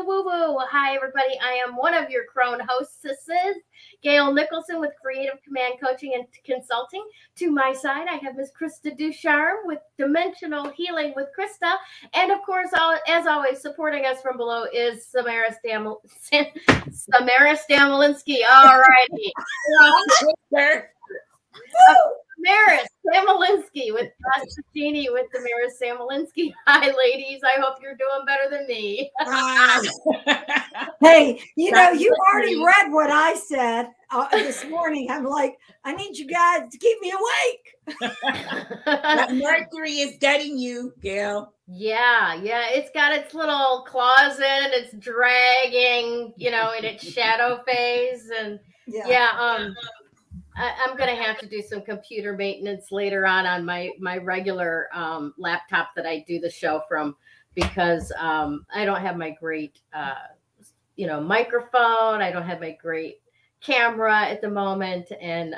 the woo-woo. Hi, everybody. I am one of your crone hostesses, Gayle Nicholson with Creative Command Coaching and Consulting. To my side, I have Miss Krista Ducharme with Dimensional Healing with Krista. And, of course, as always, supporting us from below is Damaris Samolinski. All righty. Damaris Samolinski with Genie with Damaris Samolinski. Hi, ladies. I hope you're doing better than me. Hey, you know, you already read what I said this morning. I'm like, I need you guys to keep me awake. That Mercury is getting you, Gayle. Yeah. It's got its little claws in it. It's dragging, you know, in its shadow phase. And I'm going to have to do some computer maintenance later on my regular laptop that I do the show from, because I don't have my great, microphone. I don't have my great camera at the moment. And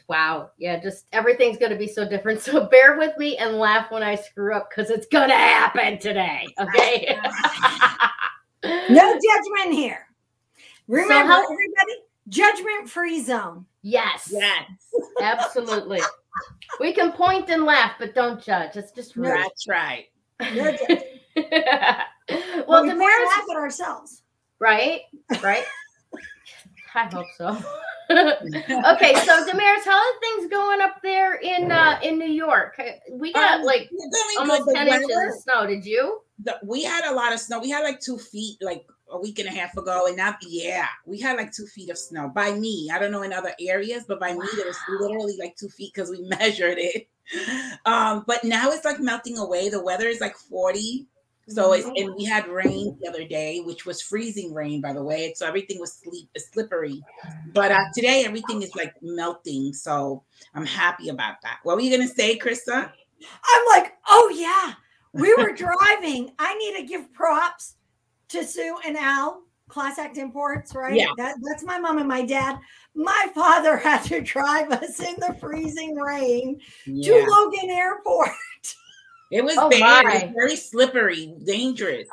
wow, just everything's going to be so different. So bear with me and laugh when I screw up, because it's going to happen today. Okay. No judgment here. Remember, everybody, judgment-free zone. Yes, absolutely. We can point and laugh, but don't judge. It's just rude. That's right. No judgment. Well, we Damaris, laugh at ourselves. Right. I hope so. Okay, so Damaris, how are things going up there in New York? We got almost 10 inches of snow. Did you? We had a lot of snow. We had like 2 feet like a week and a half ago, and we had like 2 feet of snow by me. I don't know in other areas, but by me it was literally like 2 feet because we measured it. But now it's like melting away. The weather is like 40. So and we had rain the other day, which was freezing rain, by the way. So everything was slippery. But today everything is like melting. So I'm happy about that. What were you gonna say, Krista? I'm like, oh yeah, we were driving. I need to give props to Sue and Al, Class Act Imports, right? Yeah. That's my mom and my dad. My father had to drive us in the freezing rain to Logan Airport. It was bad. It was very slippery, dangerous.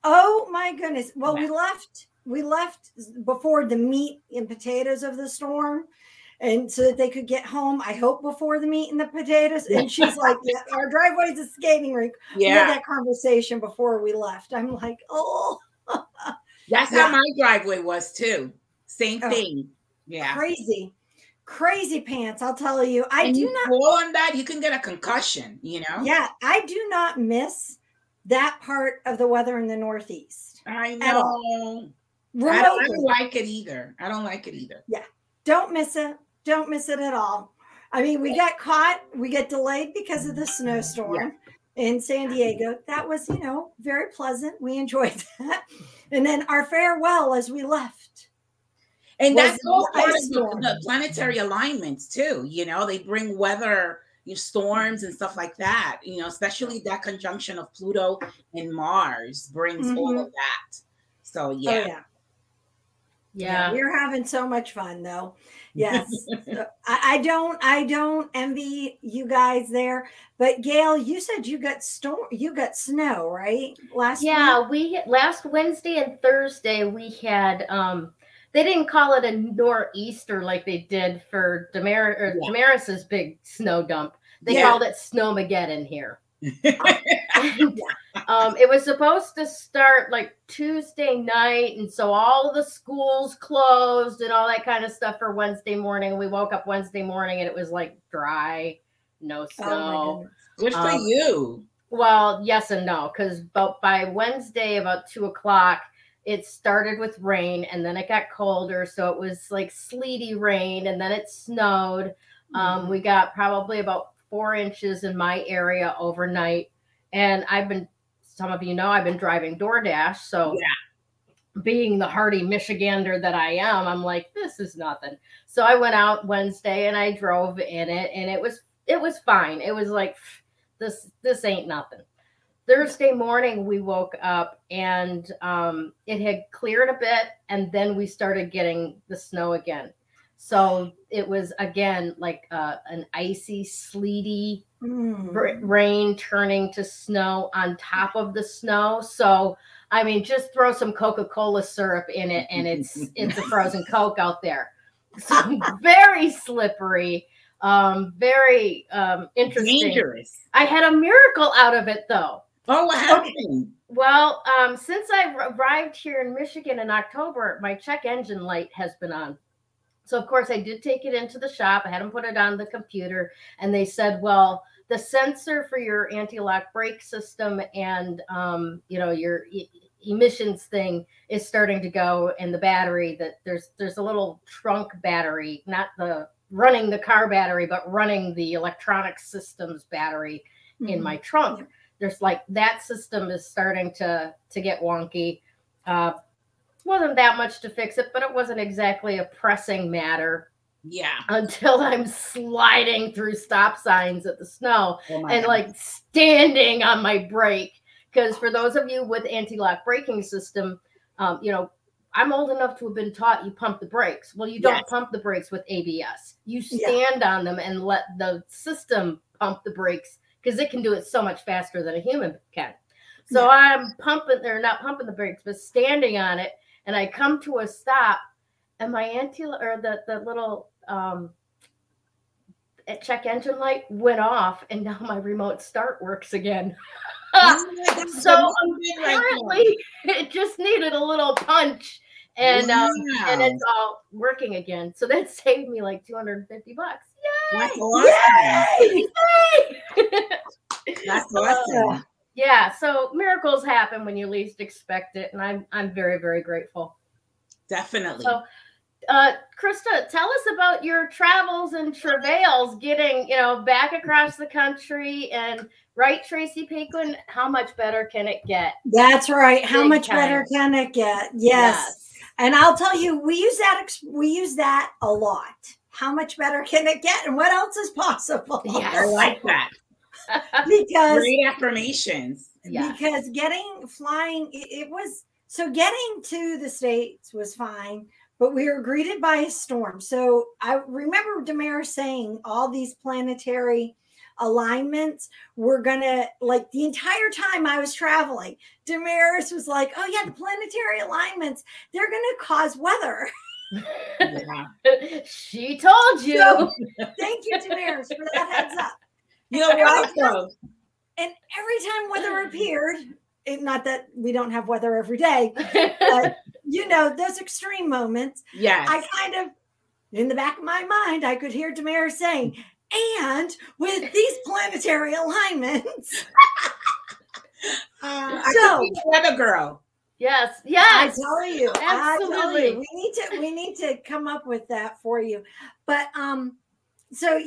Oh my goodness. Well, we left before the meat and potatoes of the storm, and so that they could get home, I hope, before the meat and the potatoes. And she's like, our driveway is a skating rink. We had that conversation before we left. I'm like, oh. That's how my driveway was too. Same thing. Yeah. Crazy pants, I'll tell you. I and do you not fall on that, you can get a concussion, you know? Yeah, I do not miss that part of the weather in the Northeast. I know. I don't like it either. Yeah. Don't miss it. Don't miss it at all. I mean, we got delayed because of the snowstorm in San Diego. That was, very pleasant. We enjoyed that. And then our farewell as we left. And that's all part of the planetary alignments too. They bring weather, storms and stuff like that. Especially that conjunction of Pluto and Mars brings all of that. So yeah, we're having so much fun though. Yes, I don't envy you guys there. But Gayle, you said you got snow, right? Last Wednesday and Thursday we had. They didn't call it a nor'easter like they did for Damaris's big snow dump. They called it Snowmageddon here. It was supposed to start like Tuesday night, and so all of the schools closed and all that kind of stuff for Wednesday morning. We woke up Wednesday morning and it was like dry, no snow. Good for you. Well, yes and no, because by Wednesday about 2:00. It started with rain and then it got colder. So it was like sleety rain and then it snowed. We got probably about 4 inches in my area overnight. And some of you know, I've been driving DoorDash. So being the hardy Michigander that I am, I'm like, this is nothing. So I went out Wednesday and I drove in it and it was fine. It was like, this ain't nothing. Thursday morning, we woke up and it had cleared a bit, and then we started getting the snow again. So it was, again, like an icy, sleety rain turning to snow on top of the snow. So I mean, just throw some Coca-Cola syrup in it and it's a frozen Coke out there. So very slippery, very interesting. Dangerous. I had a miracle out of it though. Oh, what happened? Well, since I arrived here in Michigan in October, my check engine light has been on. So of course I did take it into the shop. I had them put it on the computer and they said, well, the sensor for your anti-lock brake system and, you know, your emissions thing is starting to go, and the battery, that there's a little trunk battery, not the running the car battery, but running the electronic systems battery in my trunk. There's like that system is starting to get wonky. Wasn't that much to fix it, but it wasn't exactly a pressing matter. Yeah. Until I'm sliding through stop signs at the snow and like standing on my brake. Because for those of you with anti-lock braking system, you know, I'm old enough to have been taught you pump the brakes. Well, you don't pump the brakes with ABS. You stand on them and let the system pump the brakes because it can do it so much faster than a human can. So I'm pumping, they're not pumping the brakes, but standing on it. And I come to a stop and my the little check engine light went off and now my remote start works again. So apparently it just needed a little punch and it's all working again. So that saved me like $250. Yay! That's awesome. Yay! That's awesome. Yeah, so miracles happen when you least expect it, and I'm very, very grateful. Definitely. So, Krista, tell us about your travels and travails getting, you know, back across the country, and right, Tracy Paquin, how much better can it get? That's right. How much better can it get? Yes. And I'll tell you, we use that a lot. How much better can it get? And what else is possible? Yes. I like that. Because great affirmations. Because getting to the States was fine, but we were greeted by a storm. So I remember Damaris saying all these planetary alignments were gonna, like, the entire time I was traveling, Damaris was like, oh yeah, the planetary alignments, they're gonna cause weather. She told you. So, thank you, Damaris, for that heads up. You're welcome. And every time weather appeared, not that we don't have weather every day, but you know, those extreme moments. Yes. I kind of, in the back of my mind, I could hear Damaris saying, and with these planetary alignments. I could be the weather girl. Yes. I tell you. Absolutely. We need to come up with that for you. But so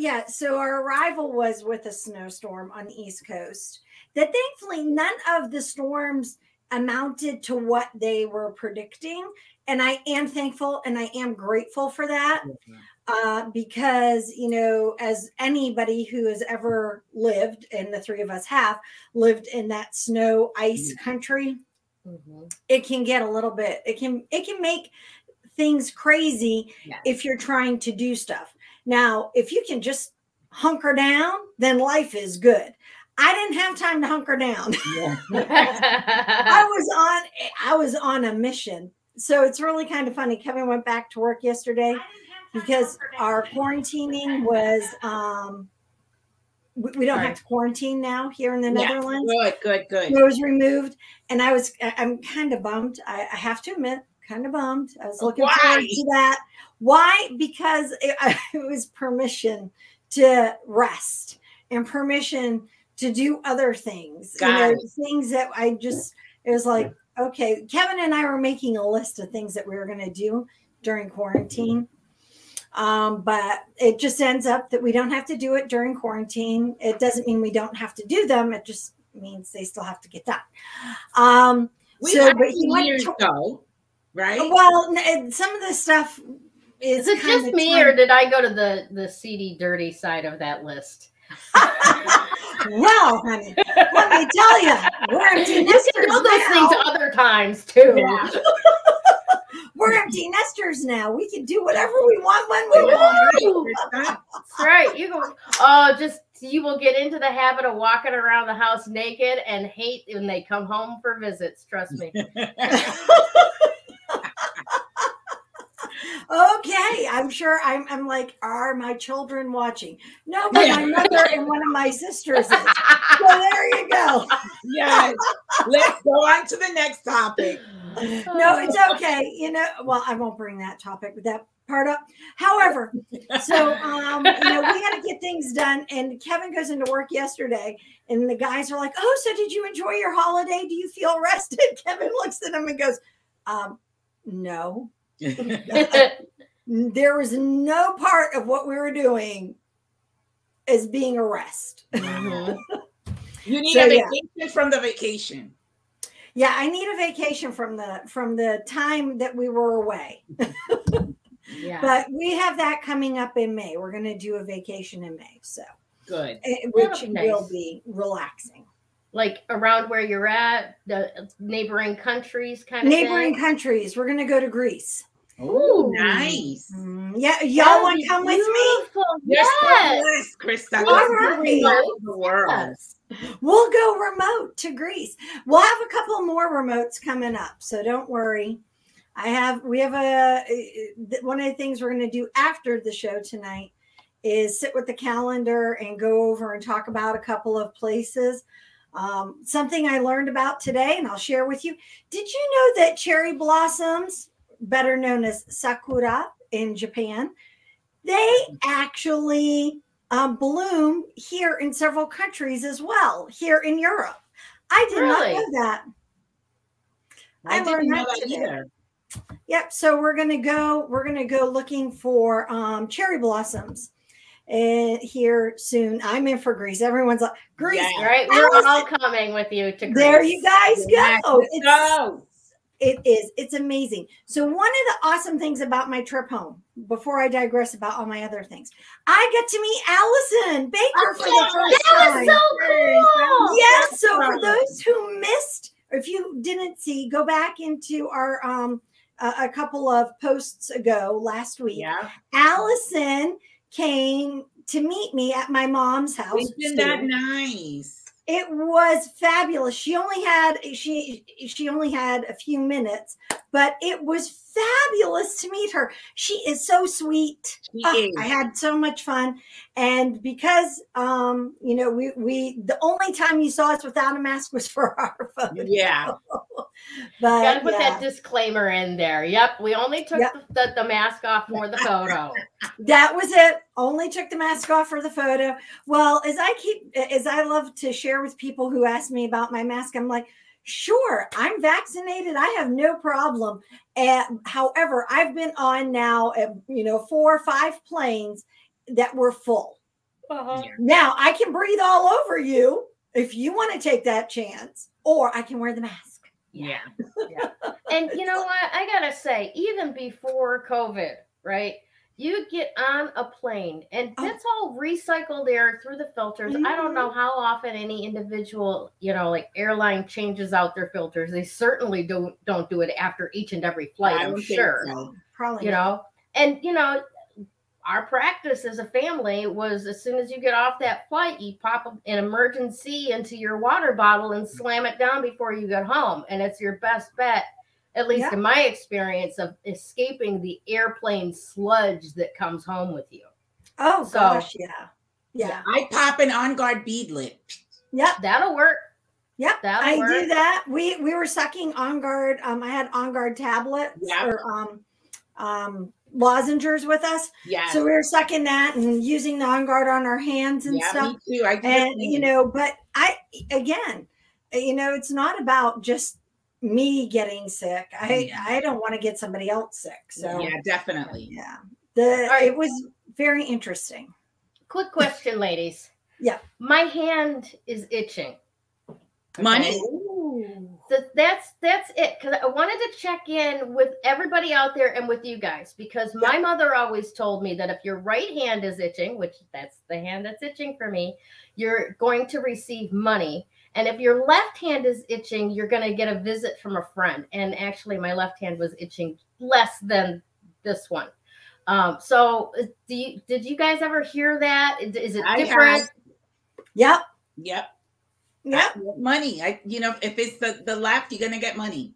our arrival was with a snowstorm on the East Coast that thankfully none of the storms amounted to what they were predicting. And I am thankful and I am grateful for that. Because, you know, as anybody who has ever lived, and the three of us have lived in that snow ice country, it can get a little bit, it can make things crazy if you're trying to do stuff. Now, if you can just hunker down, then life is good. I didn't have time to hunker down. I was on a mission. So it's really kind of funny. Kevin went back to work yesterday because our quarantining was, we don't have to quarantine now here in the Netherlands. Good. It was removed. And I'm kind of bummed. I have to admit, kind of bummed. I was looking forward to that. Why? Because it was permission to rest and permission to do other things. Things that it was like, okay, Kevin and I were making a list of things that we were going to do during quarantine. But it just ends up that we don't have to do it during quarantine. It doesn't mean we don't have to do them. It just means they still have to get done. But he went to go, right? Well, some of the stuff is it just me, or did I go to the seedy, dirty side of that list? Well, honey, let me tell you, we're empty nesters. You can do those things other times too. Yeah. We're empty nesters now. We can do whatever we want when we want. That's right. You go. Oh, just you will get into the habit of walking around the house naked and hate when they come home for visits. Trust me. Okay, I'm sure I'm like, are my children watching? No, but my mother and one of my sisters is. So there you go. Yes. Let's go on to the next topic. No, it's okay. You know, well, I won't bring that topic, that part up. However, so you know, we had to get things done, and Kevin goes into work yesterday, and the guys are like, "Oh, so did you enjoy your holiday? Do you feel rested?" Kevin looks at him and goes, "No." There was no part of what we were doing as being a rest. Mm-hmm. You need a vacation from the vacation. Yeah, I need a vacation from the time that we were away. Yeah. But we have that coming up in May. We're going to do a vacation in May, so good, which will be relaxing. Like around where you're at, the neighboring countries, kind of neighboring thing? Countries. We're going to go to Greece. Oh, nice. Yeah, y'all want to come with me? You're so blessed, Krista. All right. The world. Yes. We'll go remote to Greece. We'll have a couple more remotes coming up, so don't worry. We have one of the things we're going to do after the show tonight is sit with the calendar and go over and talk about a couple of places. Something I learned about today, and I'll share with you. Did you know that cherry blossoms, better known as sakura in Japan, they actually bloom here in several countries as well, here in Europe? I did not know that. I learned that either. Yep. So we're gonna go looking for cherry blossoms here soon. I'm in for Greece. Everyone's like, Greece, right? We're all coming with you to Greece. There you guys go. Yes, It's amazing. So one of the awesome things about my trip home, before I digress about all my other things, I get to meet Allison Baker for the first time. That was so cool. Yes. So for those who missed, or if you didn't see, go back into our a couple of posts ago last week. Yeah. Allison came to meet me at my mom's house. Isn't that nice? It was fabulous. She only had a few minutes, but it was fabulous to meet her. She is so sweet. I had so much fun, and because you know, we the only time you saw us without a mask was for our photo. Yeah. But gotta put that disclaimer in there. Yep, we only took the mask off for the photo. That was it. Only took the mask off for the photo. Well, as I love to share with people who ask me about my mask, I'm like, sure, I'm vaccinated. I have no problem. However, I've been on now, 4 or 5 planes that were full. Uh-huh. Now I can breathe all over you if you want to take that chance, or I can wear the mask. Yeah. And you know what? I gotta say, even before COVID, right? You get on a plane and that's all recycled air through the filters. I don't know how often any individual, like airline changes out their filters. They certainly don't do it after each and every flight, I'm sure. So. Probably and our practice as a family was as soon as you get off that flight, you pop an emergency into your water bottle and slam it down before you get home. And it's your best bet, at least in my experience, of escaping the airplane sludge that comes home with you. Oh, gosh, yeah. I pop an On Guard beadlet. Yep. That'll work. Yep, I do that. We were sucking On Guard. I had On Guard tablets or lozengers with us. Yeah. So we were sucking that and using the On Guard on our hands and stuff. Me too. I do. And but it's not about just me getting sick. I don't want to get somebody else sick. So yeah, definitely. Yeah. It was very interesting. Quick question, ladies. Yeah. My hand is itching. Money. So that's it, because I wanted to check in with everybody out there and with you guys, because my mother always told me that if your right hand is itching, which that's the hand that's itching for me, you're going to receive money. And if your left hand is itching, you're going to get a visit from a friend. And actually my left hand was itching less than this one. So did you guys ever hear that? Is it different? Yep. Yep. Yep. Money. If it's the left, you're gonna get money.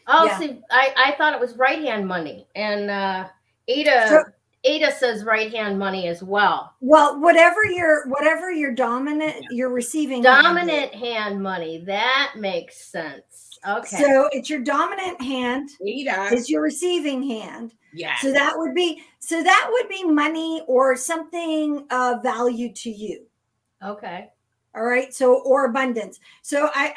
Oh, Yeah. see, I thought it was right hand money, and Ada says right hand money as well. Well, whatever your dominant, your receiving dominant hand money. That makes sense. Okay. So it's your dominant hand. Ada is your receiving hand. Yeah. So that would be money or something of value to you. Okay. All right. So, or abundance. So I'm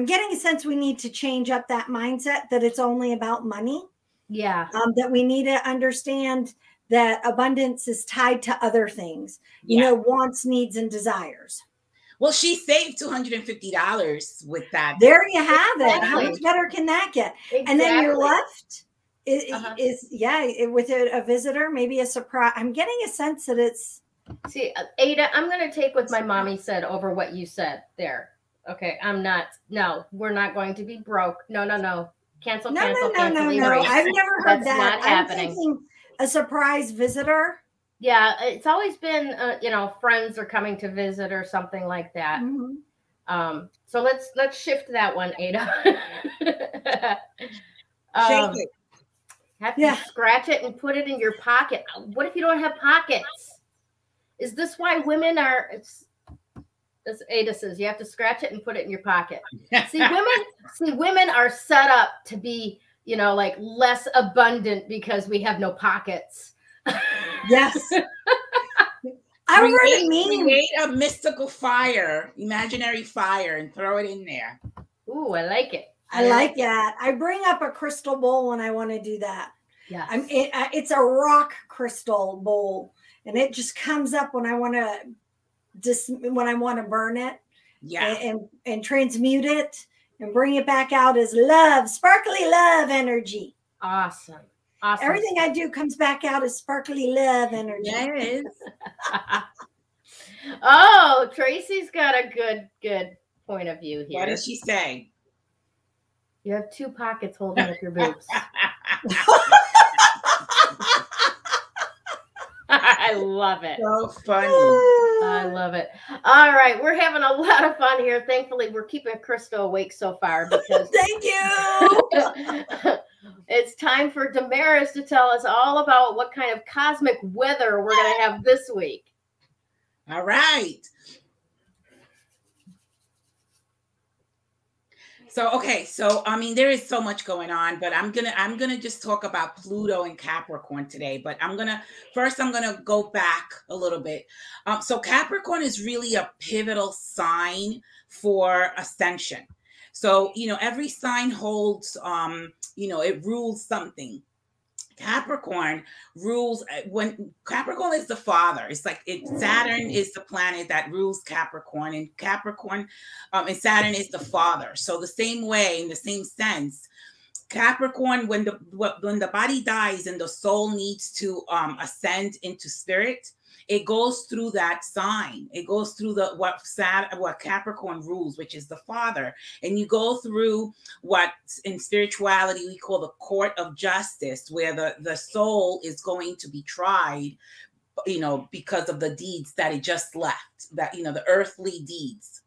getting a sense we need to change up that mindset that it's only about money. Yeah. That we need to understand that abundance is tied to other things, wants, needs, and desires. Well, she saved $250 with that. There you have it. How much better can that get? Exactly. And then your left is with a visitor, maybe a surprise. I'm getting a sense that it's. See, Ada, I'm going to take what my mommy said over what you said there. Okay, we're not going to be broke. No. Cancel. No. Erase. I've never heard that. Not happening. I'm thinking a surprise visitor. Yeah, it's always been, friends are coming to visit or something like that. Mm-hmm. So let's shift that one, Ada. Shake it. Have to scratch it and put it in your pocket. What if you don't have pockets? Is this why women are? As Ada says, you have to scratch it and put it in your pocket. Women are set up to be, like less abundant because we have no pockets. Yes. I already create a mystical fire, imaginary fire, and throw it in there. Ooh, I like it. I like that. I bring up a crystal bowl when I want to do that. Yeah. It's a rock crystal bowl, and it just comes up when I want to burn it. Yeah. And transmute it and bring it back out as love, sparkly love energy. Awesome. Everything I do comes back out as sparkly love energy. Yes. Oh, Tracy's got a good point of view here. What does she say? You have two pockets holding up your boobs. I love it. So funny. I love it. All right. We're having a lot of fun here. Thankfully, we're keeping Krista awake so far because thank you. It's time for Damaris to tell us all about what kind of cosmic weather we're going to have this week. All right. So there is so much going on, but I'm gonna just talk about Pluto and Capricorn today. But I'm gonna go back a little bit. So Capricorn is really a pivotal sign for ascension. So every sign holds it rules something. Capricorn rules when Capricorn is the father. It's like Saturn is the planet that rules Capricorn, and Capricorn and Saturn is the father. So the same way, in the same sense, Capricorn, when the body dies and the soul needs to ascend into spirit, it goes through that sign. It goes through what Capricorn rules, which is the father. And you go through what in spirituality we call the court of justice, where the soul is going to be tried, because of the deeds that it just left, the earthly deeds.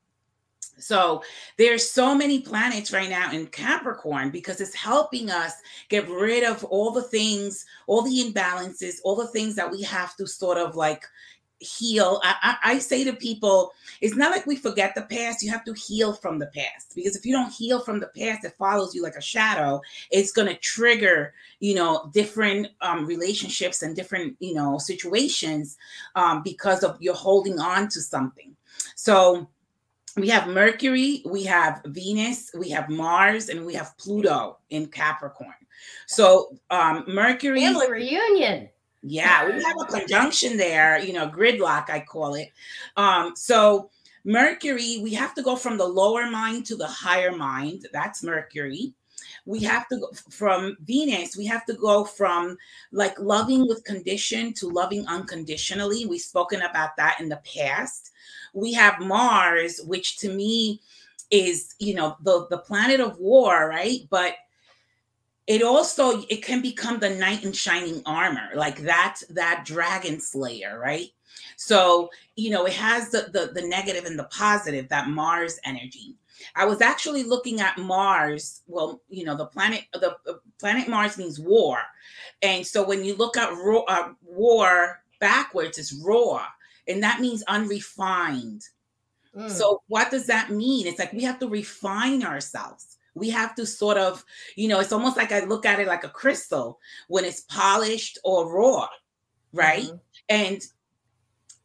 So there's so many planets right now in Capricorn because it's helping us get rid of all the things, all the imbalances, all the things that we have to sort of like heal. I say to people, it's not like we forget the past. You have to heal from the past, because if you don't heal from the past, it follows you like a shadow. It's going to trigger, different relationships and different, situations because of you're holding on to something. So we have Mercury, we have Venus, we have Mars, and we have Pluto in Capricorn. So Mercury. Family reunion. Yeah, we have a conjunction there, gridlock, I call it. So Mercury, we have to go from the lower mind to the higher mind. That's Mercury. We have to go from Venus. We have to go from like loving with condition to loving unconditionally. We've spoken about that in the past. We have Mars, which to me is, the planet of war, right? But it can become the knight in shining armor, like that dragon slayer, right? So, you know, it has the negative and the positive, that Mars energy. I was actually looking at Mars. Well, you know, the planet Mars means war. And so when you look at war backwards, it's raw. And that means unrefined. So what does that mean? It's like we have to refine ourselves. We have to sort of, you know, it's almost like I look at it like a crystal when it's polished or raw, right? And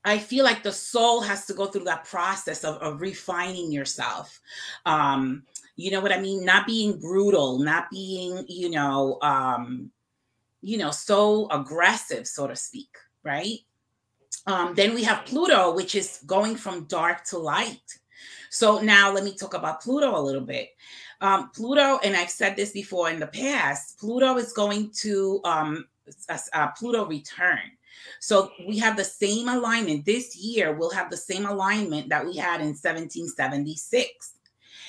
I feel like the soul has to go through that process of refining yourself. You know what I mean? Not being brutal, not being, so aggressive, so to speak, right? Then we have Pluto, which is going from dark to light. So now let me talk about Pluto a little bit. Pluto, and I've said this before in the past, Pluto is going to Pluto return. So we have the same alignment. This year, we'll have the same alignment that we had in 1776.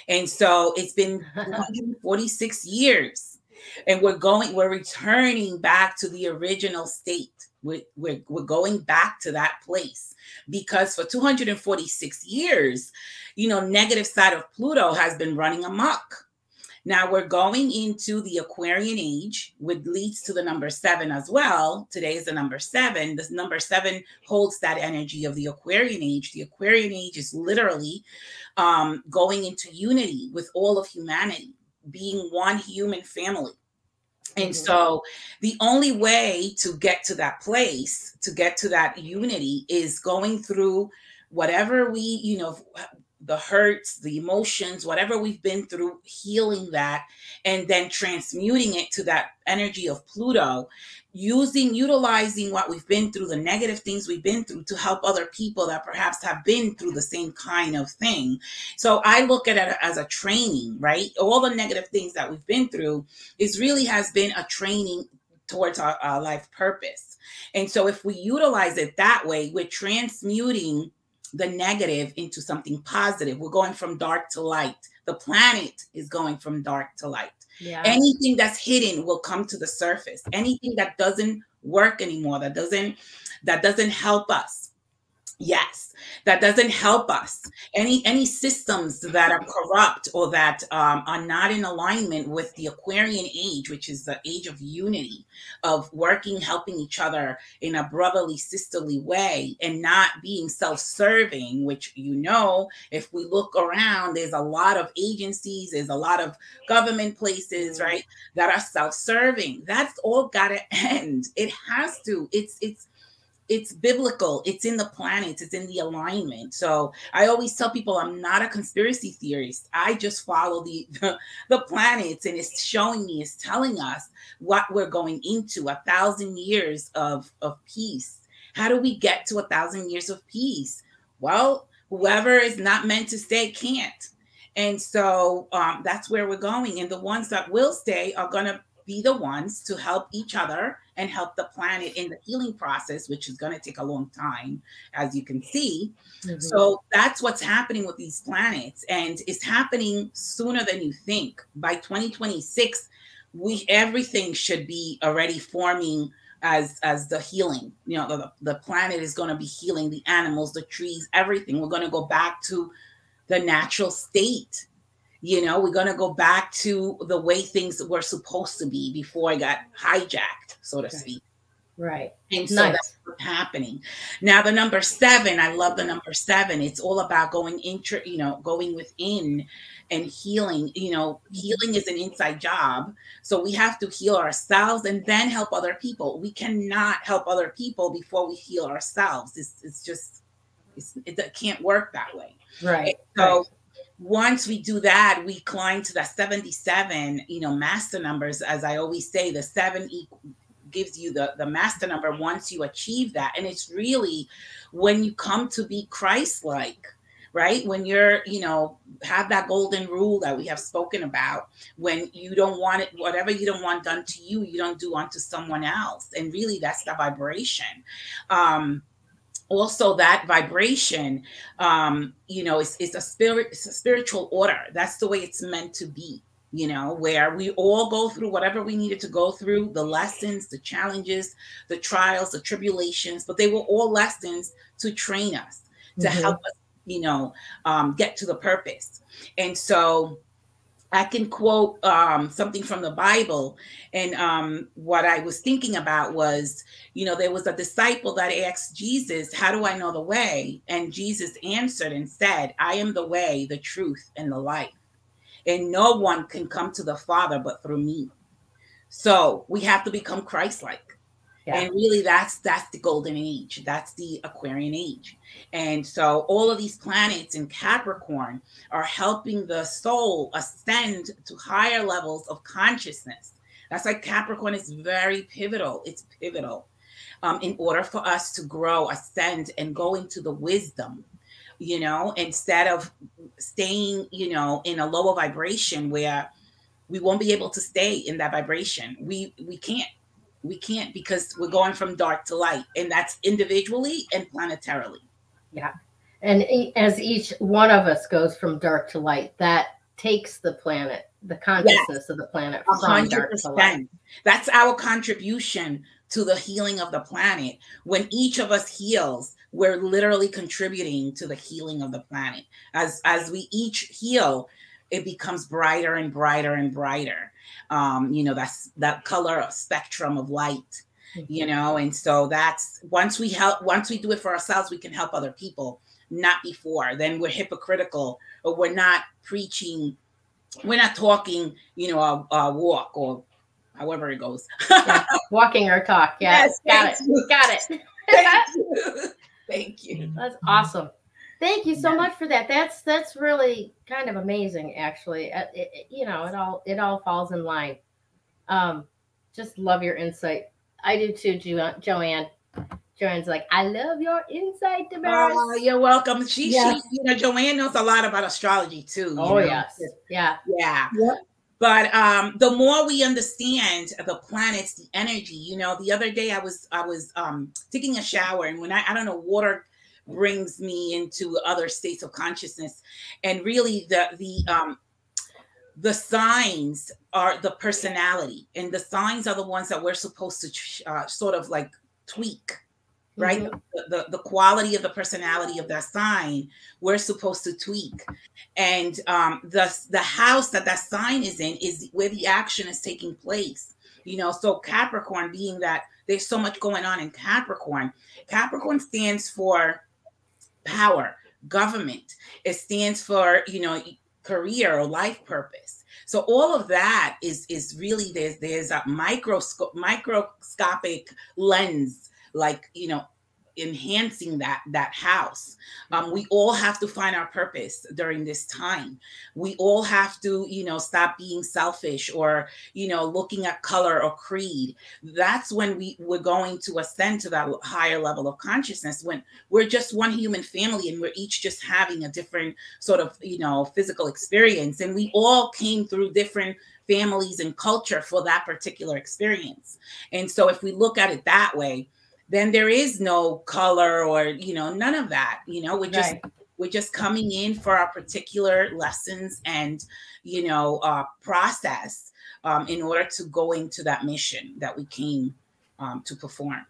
And so it's been 146 years. And we're returning back to the original state. We're going back to that place, because for 246 years, you know, negative side of Pluto has been running amok. Now we're going into the Aquarian age, which leads to the number 7 as well. Today is the number 7. This number 7 holds that energy of the Aquarian age. The Aquarian age is literally going into unity with all of humanity, being one human family. And so the only way to get to that place, to get to that unity, is going through whatever we, you know, the hurts, the emotions, whatever we've been through, healing that, and then transmuting it to that energy of Pluto, utilizing what we've been through, the negative things we've been through, to help other people that perhaps have been through the same kind of thing. So I look at it as a training, right? All the negative things that we've been through has been a training towards our life purpose. And so if we utilize it that way, we're transmuting the negative into something positive. We're going from dark to light. The planet is going from dark to light. Yeah. Anything that's hidden will come to the surface. Anything that doesn't work anymore, that doesn't help us. Yes, that doesn't help us. Any systems that are corrupt or that are not in alignment with the Aquarian age, which is the age of unity, of working, helping each other in a brotherly, sisterly way, and not being self-serving, which, you know, if we look around, there's a lot of agencies, there's a lot of government places, right, that are self-serving. That's all got to end. It has to. It's biblical. It's in the planets. It's in the alignment. So I always tell people I'm not a conspiracy theorist. I just follow the planets, and it's showing me, it's telling us what we're going into, 1,000 years of peace. How do we get to 1,000 years of peace? Well, whoever is not meant to stay can't. And so that's where we're going. And the ones that will stay are going to be the ones to help each other and help the planet in the healing process, which is going to take a long time, as you can see. So that's what's happening with these planets, and it's happening sooner than you think. By 2026, everything should be already forming as the healing. You know, the planet is going to be healing, the animals, the trees, everything. We're going to go back to the natural state. You know, we're going to go back to the way things were supposed to be before it got hijacked, so to speak. Right. And so that's what's happening. Now, the number 7, I love the number 7. It's all about going within and healing. You know, healing is an inside job. So we have to heal ourselves and then help other people. We cannot help other people before we heal ourselves. It can't work that way. Right. So once we do that, we climb to that 77, master numbers. As I always say, the 7 gives you the master number once you achieve that. And it's really when you come to be Christ-like, right? When you're, have that golden rule that we have spoken about, when you don't want it, whatever you don't want done to you, you don't do unto someone else. And really that's the vibration. Also, that vibration, it's a spiritual order. That's the way it's meant to be. you know, where we all go through whatever we needed to go through, the lessons, the challenges, the trials, the tribulations, but they were all lessons to train us, to help us, you know, get to the purpose. And so I can quote something from the Bible. And what I was thinking about was, you know, there was a disciple that asked Jesus, how do I know the way? And Jesus answered and said, I am the way, the truth, and the life. And no one can come to the Father but through me. So we have to become Christ-like. Yeah. And really, that's the golden age. That's the Aquarian age. And so all of these planets in Capricorn are helping the soul ascend to higher levels of consciousness. That's why Capricorn is very pivotal. It's pivotal in order for us to grow, ascend, and go into the wisdom, you know, instead of staying, you know, in a lower vibration where we won't be able to stay in that vibration. We can't, because we're going from dark to light, and that's individually and planetarily. Yeah. And as each one of us goes from dark to light, that takes the planet, the consciousness of the planet from 100%. Dark to light. That's our contribution to the healing of the planet. When each of us heals, we're literally contributing to the healing of the planet. As we each heal, it becomes brighter and brighter and brighter. You know, that's that color spectrum of light, you know, and so that's once we do it for ourselves, we can help other people, not before. Then we're hypocritical, or we're not preaching, we're not talking, you know, our walk, or however it goes. Yeah, walking or talk. Yeah. Yes, got it. Thank you. Thank you. That's awesome. Thank you so much for that. That's really kind of amazing, actually. You know, it all falls in line. Just love your insight. I do too, Joanne. Joanne's like, I love your insight, Damaris. Oh, you're welcome. She, you know, Joanne knows a lot about astrology too. Oh, yes. Yeah. Yeah. Yep. But the more we understand the planets, the energy, you know, the other day I was taking a shower, and when I don't know, water brings me into other states of consciousness. And really the signs are the personality, and the signs are the ones that we're supposed to sort of like tweak, right? Mm-hmm. The quality of the personality of that sign, we're supposed to tweak. And the house that sign is in is where the action is taking place. You know, so Capricorn, being that there's so much going on in Capricorn stands for power, government. It stands for, you know, career or life purpose. So all of that is really, there's a microscopic lens, like, you know, enhancing that house. We all have to find our purpose during this time. We all have to, you know, stop being selfish or, you know, looking at color or creed. That's when we're going to ascend to that higher level of consciousness, when we're just one human family and we're each just having a different sort of, you know, physical experience. And we all came through different families and culture for that particular experience. And so if we look at it that way, then there is no color or, you know, none of that. You know, we're just coming in for our particular lessons and, you know, process in order to go into that mission that we came to perform.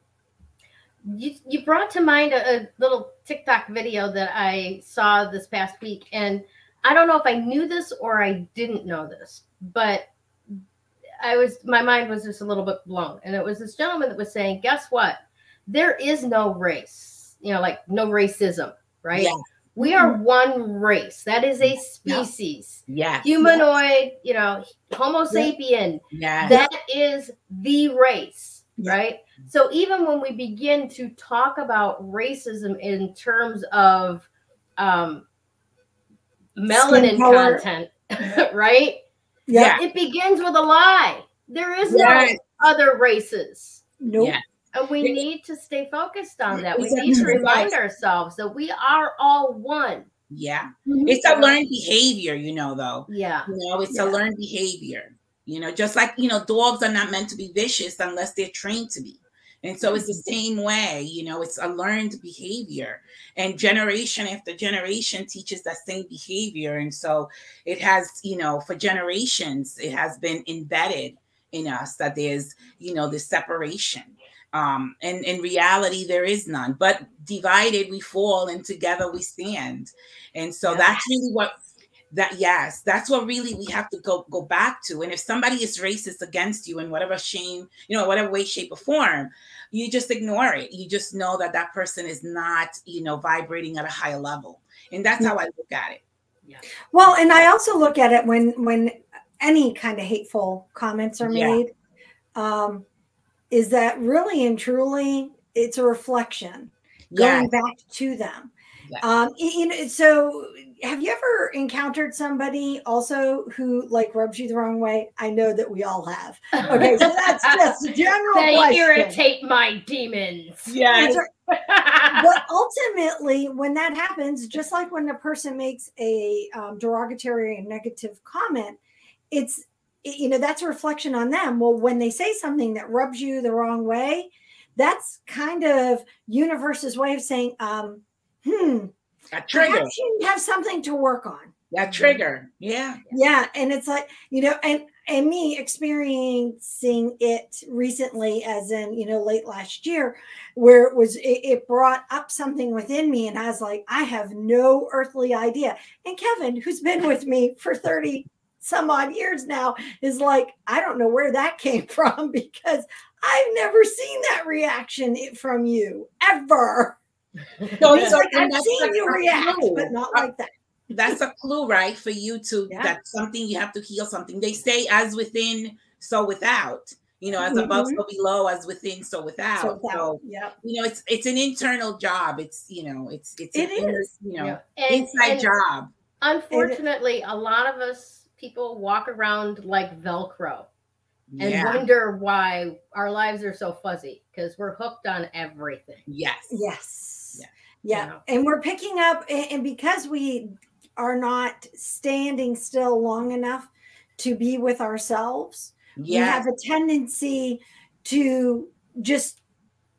You brought to mind a little TikTok video that I saw this past week, and I don't know if I knew this or I didn't know this, but my mind was just a little bit blown. And it was this gentleman that was saying, guess what? There is no race, you know, like no racism, right? Yeah. We are one race. That is a species. Yeah. Humanoid, you know, Homo sapien. Yeah. That is the race, right? So even when we begin to talk about racism in terms of melanin content, right? Yeah. It begins with a lie. There is no other races. Nope. Yeah. And we need to stay focused on that. We need to remind ourselves that we are all one. Yeah. It's a learned behavior, you know, though. Yeah. You know, it's a learned behavior. You know, just like, you know, dogs are not meant to be vicious unless they're trained to be. And so it's the same way, you know, it's a learned behavior, and generation after generation teaches that same behavior. And so it has, you know, for generations, it has been embedded in us that there's, you know, this separation. And in reality, there is none, but divided we fall and together we stand. And so that's really what that's what really we have to go back to. And if somebody is racist against you in whatever shame, you know, whatever way, shape, or form, you just ignore it. You just know that that person is not, you know, vibrating at a higher level. And that's how I look at it. Yeah. Well, and I also look at it when any kind of hateful comments are made, is that really and truly it's a reflection going back to them. You know, so have you ever encountered somebody also who like rubs you the wrong way? I know that we all have. Okay, so that's just a general question. They irritate my demons. Yes. But ultimately, when that happens, just like when a person makes a derogatory and negative comment, you know, that's a reflection on them. Well, when they say something that rubs you the wrong way, that's kind of universe's way of saying, a trigger. Perhaps you have something to work on. That trigger. Yeah. Yeah. And it's like, you know, and me experiencing it recently, as in, you know, late last year, where it brought up something within me. And I was like, I have no earthly idea. And Kevin, who's been with me for 30 some odd years now, is like, I don't know where that came from, because I've never seen that reaction from you ever. So it's like, I've seen you react, but not like that. That's a clue, right? For you to, that's something you have to heal something. They say as within, so without, you know, as above, so below, as within, so without. So, you know, it's an internal job. It's, you know, it is, you know, inside job. Unfortunately, a lot of us people walk around like Velcro and wonder why our lives are so fuzzy, because we're hooked on everything. Yeah. And we're picking up, and because we are not standing still long enough to be with ourselves, we have a tendency to just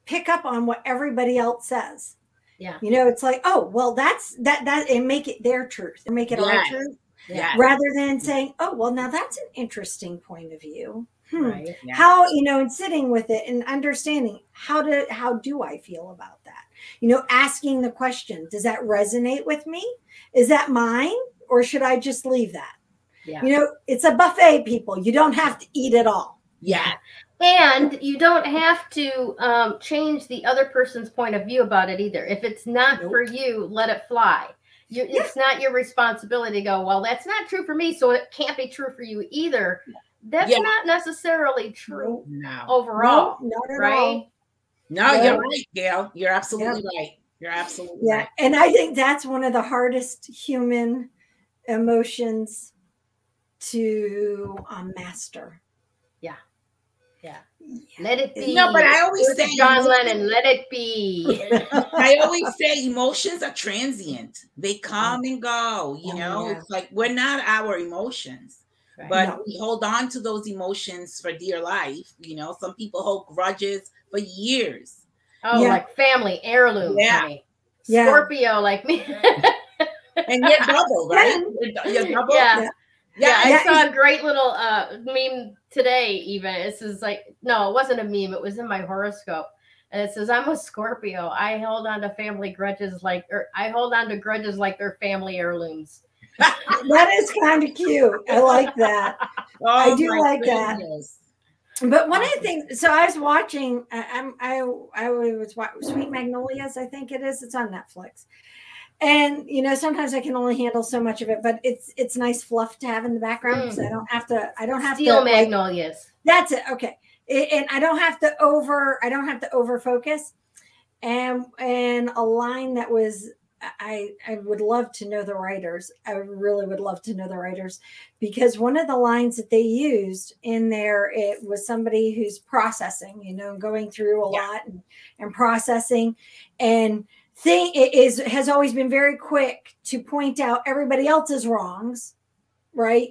pick up on what everybody else says. Yeah. You know, it's like, oh, well, that's that, and make it their truth, and make it our truth. Rather than saying, oh, well, now that's an interesting point of view. Right. How, you know, and sitting with it and understanding how do I feel about that? You know, asking the question, does that resonate with me? Is that mine? Or should I just leave that? Yeah. You know, it's a buffet, people. You don't have to eat it all. Yeah. And you don't have to change the other person's point of view about it either. If it's not for you, let it fly. It's not your responsibility to go, well, that's not true for me, so it can't be true for you either. That's not necessarily true overall. No, not at right? all. No, you're right, Gayle. You're absolutely right. You're absolutely right. And I think that's one of the hardest human emotions to master. Let it be. No, but I always say, John Lennon, let it be. I always say emotions are transient. They come and go. You know, it's like we're not our emotions. But we hold on to those emotions for dear life. You know, some people hold grudges for years. Oh, like family heirloom. Scorpio, like me. And you're double, right? You're double. I saw a great little meme today, even. It says like, no, it wasn't a meme. It was in my horoscope. And it says, I'm a Scorpio. I hold on to grudges like they're family heirlooms. That is kind of cute. I like that. I do like that. But one of the things, so I was watching, I was watching Sweet Magnolias, I think it is. It's on Netflix. And, you know, sometimes I can only handle so much of it, but it's nice fluff to have in the background, because I don't have to Steel Magnolias. That's it. Okay. And I don't have to over focus. And a line that was, I would love to know the writers. I really would love to know the writers, because one of the lines that they used in there, it was somebody who's processing, you know, going through a lot and processing, and has always been very quick to point out everybody else's wrongs, right?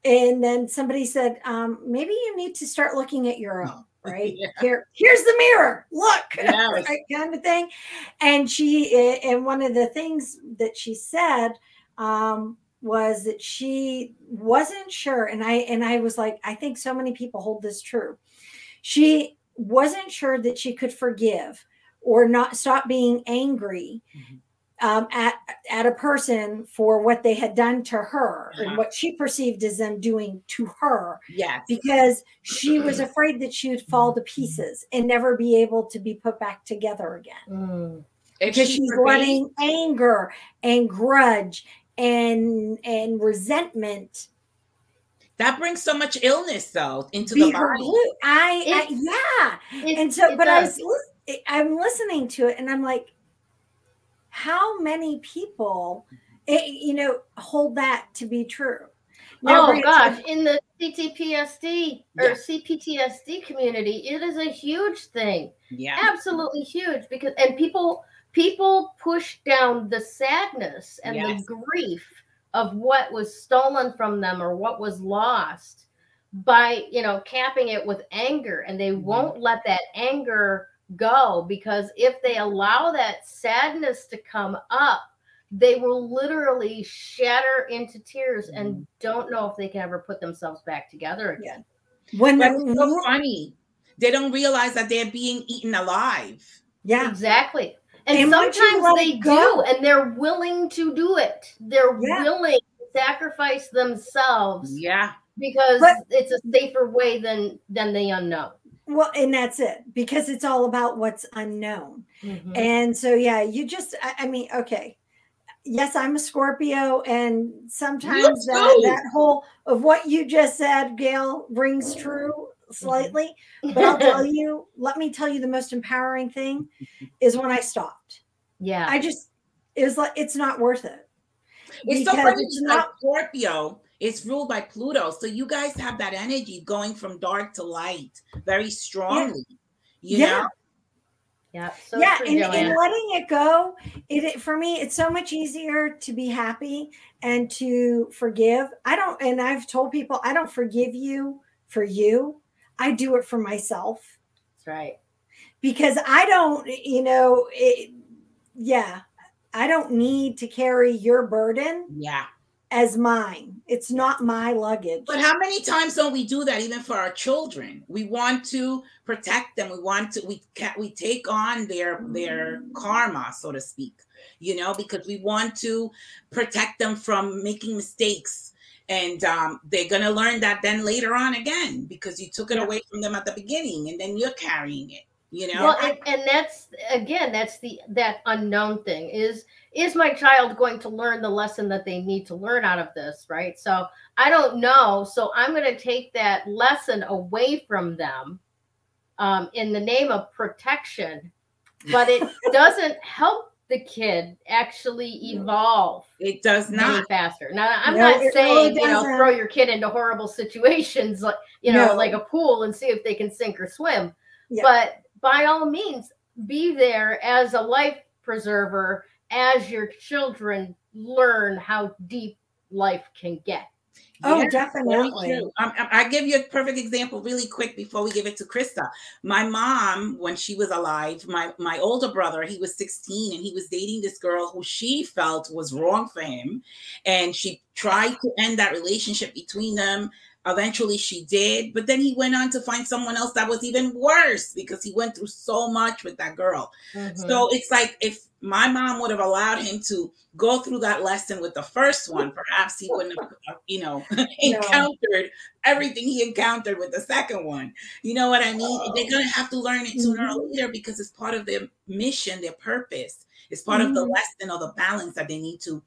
And then somebody said, maybe you need to start looking at your own. right? Yeah. Here's the mirror, look, Yes. right, kind of thing. And one of the things that she said was that she wasn't sure, and I was like, I think so many people hold this true. She wasn't sure that she could forgive or not stop being angry at a person for what they had done to her and what she perceived as them doing to her. Yes. Because she was afraid that she would fall to pieces and never be able to be put back together again. Because she's letting anger and grudge and resentment. That brings so much illness, though, into the body. And so, but I'm listening to it, and I'm like, how many people, hold that to be true? Now, gosh, in the CTPSD or CPTSD community, it is a huge thing. Yeah, absolutely huge, because people push down the sadness and the grief of what was stolen from them or what was lost by, capping it with anger, and they won't let that anger go, because if they allow that sadness to come up, they will literally shatter into tears and don't know if they can ever put themselves back together again. It's so funny. They don't realize that they're being eaten alive. Yeah, exactly. And sometimes they do, and they're willing to do it. They're willing to sacrifice themselves. Yeah. Because it's a safer way than the unknown. Well, and that's it, because it's all about what's unknown. And so, you just, okay. Yes, I'm a Scorpio, and sometimes that whole of what you just said, Gayle, rings true slightly. But I'll tell you, let me tell you, the most empowering thing is when I stopped. Yeah. It was like, it's not worth it. It's so funny, it's not Scorpio. It's ruled by Pluto. So you guys have that energy going from dark to light very strongly. You know? Yeah. So and letting it go, for me, it's so much easier to be happy and to forgive. And I've told people, I don't forgive you for you. I do it for myself. That's right. Because I don't, I don't need to carry your burden. Yeah. As mine. It's not my luggage. But how many times don't we do that even for our children? We want to protect them. We take on their karma, so to speak, because we want to protect them from making mistakes. And they're going to learn that then later on again, because you took it away from them at the beginning, and then you're carrying it. Well, and that's again, that unknown thing is my child going to learn the lesson that they need to learn out of this, right? So I don't know. So I'm going to take that lesson away from them in the name of protection, but it doesn't help the kid actually evolve. It does not any faster. Now, I'm not saying, really throw your kid into horrible situations, like, like a pool and see if they can sink or swim. Yeah. But by all means, be there as a life preserver as your children learn how deep life can get. Oh, definitely. I give you a perfect example really quick before we give it to Krista. My mom, when she was alive, my older brother, he was 16 and he was dating this girl who she felt was wrong for him. And she tried to end that relationship between them. Eventually she did, but then he went on to find someone else that was even worse because he went through so much with that girl. So it's like, if my mom would have allowed him to go through that lesson with the first one, perhaps he wouldn't have, encountered everything he encountered with the second one. You know what I mean? They're going to have to learn it sooner or later because it's part of their mission, their purpose. It's part of the lesson or the balance that they need to,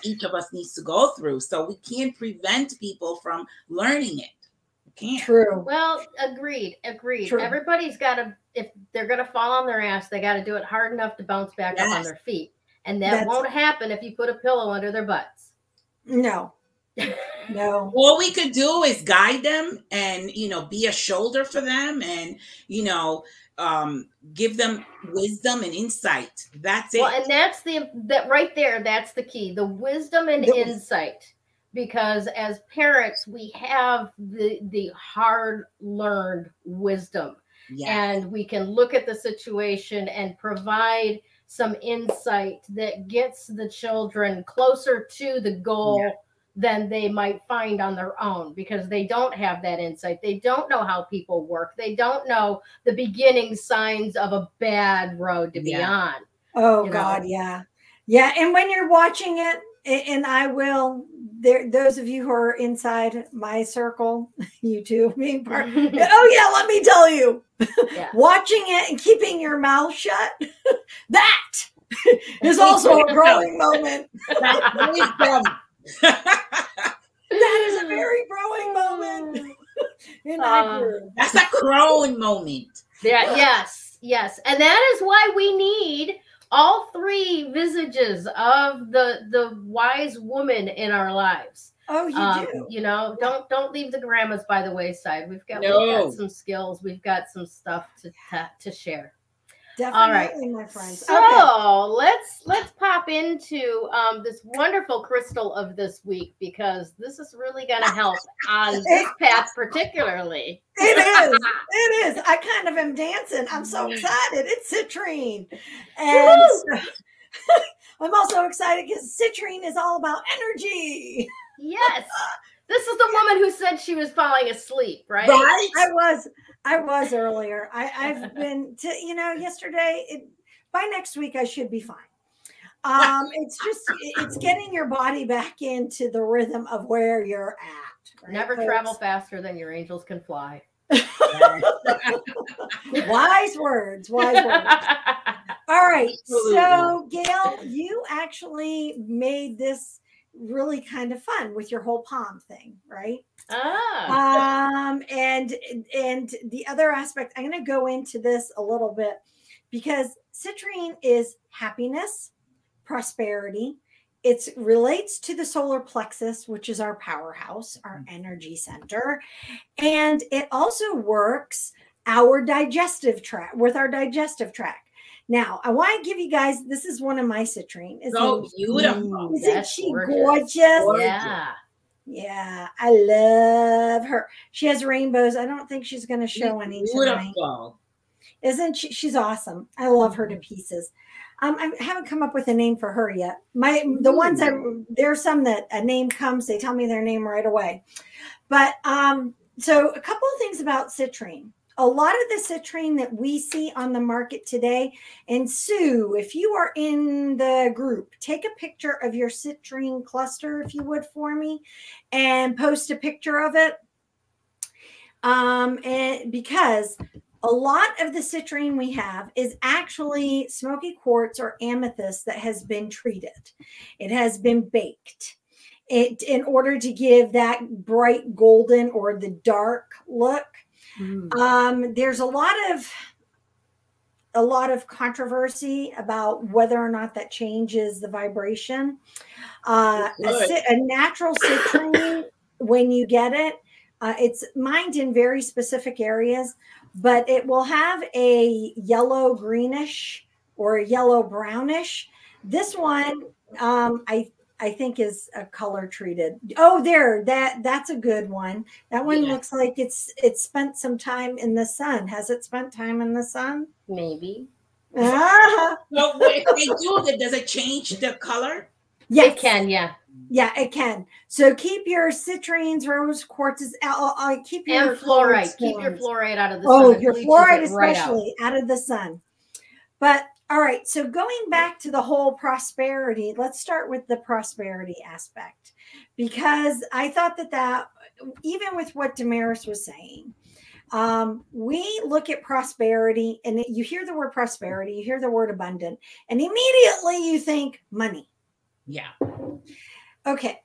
each of us needs to go through. So we can't prevent people from learning it. We can't. True. Well, agreed. True. Everybody's got to, if they're going to fall on their ass, they got to do it hard enough to bounce back up on their feet. And that won't happen if you put a pillow under their butts. No. No. All we could do is guide them and, be a shoulder for them and, give them wisdom and insight. That's it. Well, and that's that right there. That's the key, the wisdom and insight, because as parents, we have the hard learned wisdom. and we can look at the situation and provide some insight that gets the children closer to the goal than they might find on their own, because they don't have that insight. They don't know how people work. They don't know the beginning signs of a bad road to be on. Oh, God, yeah. Yeah, and when you're watching it, and I will, those of you who are inside my circle, you too, being part, oh, yeah, let me tell you, watching it and keeping your mouth shut, that is also a growing moment. That is a very growing moment. That's a crone moment. Yeah, yes. And that is why we need all three visages of the wise woman in our lives. Oh, you do. You know, don't leave the grandmas by the wayside. We've got some skills. We've got some stuff to share. Definitely, all right, my friends. So let's pop into this wonderful crystal of this week, because this is really going to help on this path particularly. It is. I kind of am dancing. I'm so excited. It's citrine, and I'm also excited because citrine is all about energy. Yes. This is the woman who said she was falling asleep, right? Right. I was earlier. I've been to, yesterday. By next week, I should be fine. It's getting your body back into the rhythm of where you're at. Right? Never travel faster than your angels can fly. Wise words. All right. Absolutely. So, Gayle, you actually made this really kind of fun with your whole palm thing, right? And the other aspect, I'm going to go into this a little bit, because citrine is happiness, prosperity. It relates to the solar plexus, which is our powerhouse, our energy center. And it also works our digestive tract, with our digestive tract. Now, I want to give you guys, this is one of my citrine. So beautiful. Isn't she gorgeous? Yeah. Yeah, I love her. She has rainbows. I don't think she's going to show any tonight. Isn't she? She's awesome. I love her to pieces. I haven't come up with a name for her yet. The ones there's some that a name comes, they tell me their name right away. But so a couple of things about citrine. A lot of the citrine that we see on the market today, and Sue, if you are in the group, take a picture of your citrine cluster, if you would, for me, and post a picture of it. And because a lot of the citrine we have is actually smoky quartz or amethyst that has been treated. It has been baked in order to give that bright golden or the dark look. There's a lot of controversy about whether or not that changes the vibration. A natural citrine, when you get it, it's mined in very specific areas, but it will have a yellow greenish or a yellow brownish. This one, I think is a color treated. Oh, that's a good one. That one looks like it's spent some time in the sun. Has it spent time in the sun? Maybe. So if they do it, does it change the color? Yes. It can, yeah. Yeah, it can. So keep your citrines, rose quartzes, keep your fluorite. Keep your fluorite out of the sun. Oh, your fluorite especially out of the sun. But all right, so going back to the whole prosperity, let's start with the prosperity aspect, because I thought that even with what Damaris was saying, we look at prosperity, and you hear the word prosperity, you hear the word abundant, and immediately you think money. Yeah. Okay,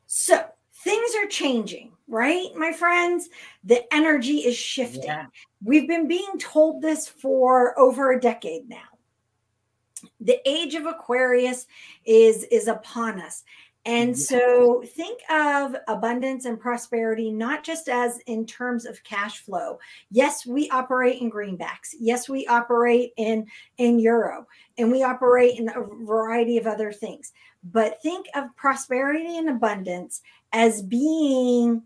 so things are changing, right, my friends? The energy is shifting. Yeah. We've been being told this for over a decade now. The age of Aquarius is upon us. And so think of abundance and prosperity, not just as in terms of cash flow. Yes, we operate in greenbacks. Yes, we operate in euro, and we operate in a variety of other things. But think of prosperity and abundance as being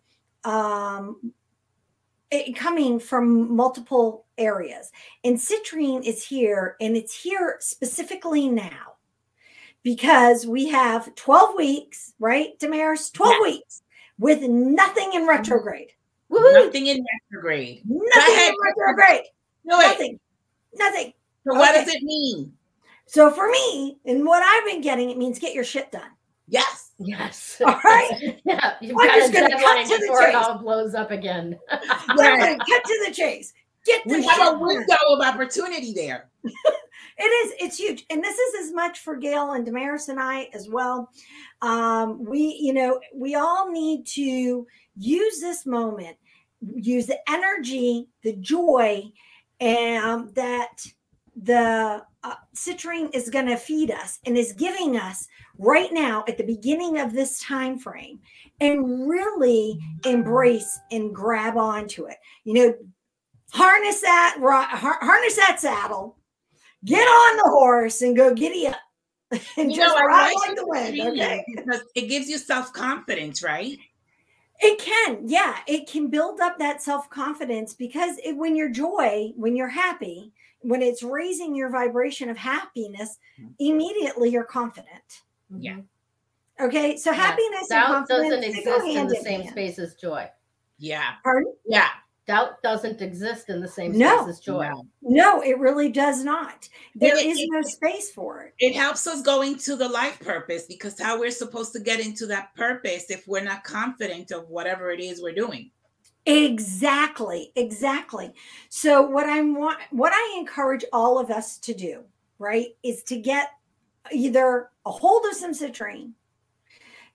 coming from multiple areas. And citrine is here, and it's here specifically now because we have 12 weeks, right, Damaris? 12 weeks with nothing in retrograde. Nothing in retrograde. Nothing in retrograde. Nothing. Nothing. So what does it mean? So for me, and what I've been getting, it means get your shit done. Yes. Yes. All right. Yeah. You've I'm got just a gonna deadline cut to the before it chase. all blows up again. I'm gonna cut to the chase. Get the We shit have a done. window of opportunity there. It is. It's huge. And this is as much for Gayle and Damaris and I as well. We all need to use this moment, use the energy, the joy, and that the citrine is going to feed us and is giving us right now at the beginning of this time frame, and really embrace and grab onto it. Harness that saddle, get on the horse, and go giddy up, and just ride like the wind. Okay, because it gives you self-confidence, right? It can, yeah, it can build up that self-confidence because when you're happy, when it's raising your vibration of happiness, immediately you're confident. Yeah. Okay, so happiness and doubt confidence doesn't exist in the same hand. space as joy. Yeah. Pardon? Yeah. Doubt doesn't exist in the same space as joy. No, it really does not. There is no space for it. It helps us go into the life purpose, because how we're supposed to get into that purpose if we're not confident of whatever it is we're doing. Exactly. So what I encourage all of us to do, right, is to get either a hold of some citrine,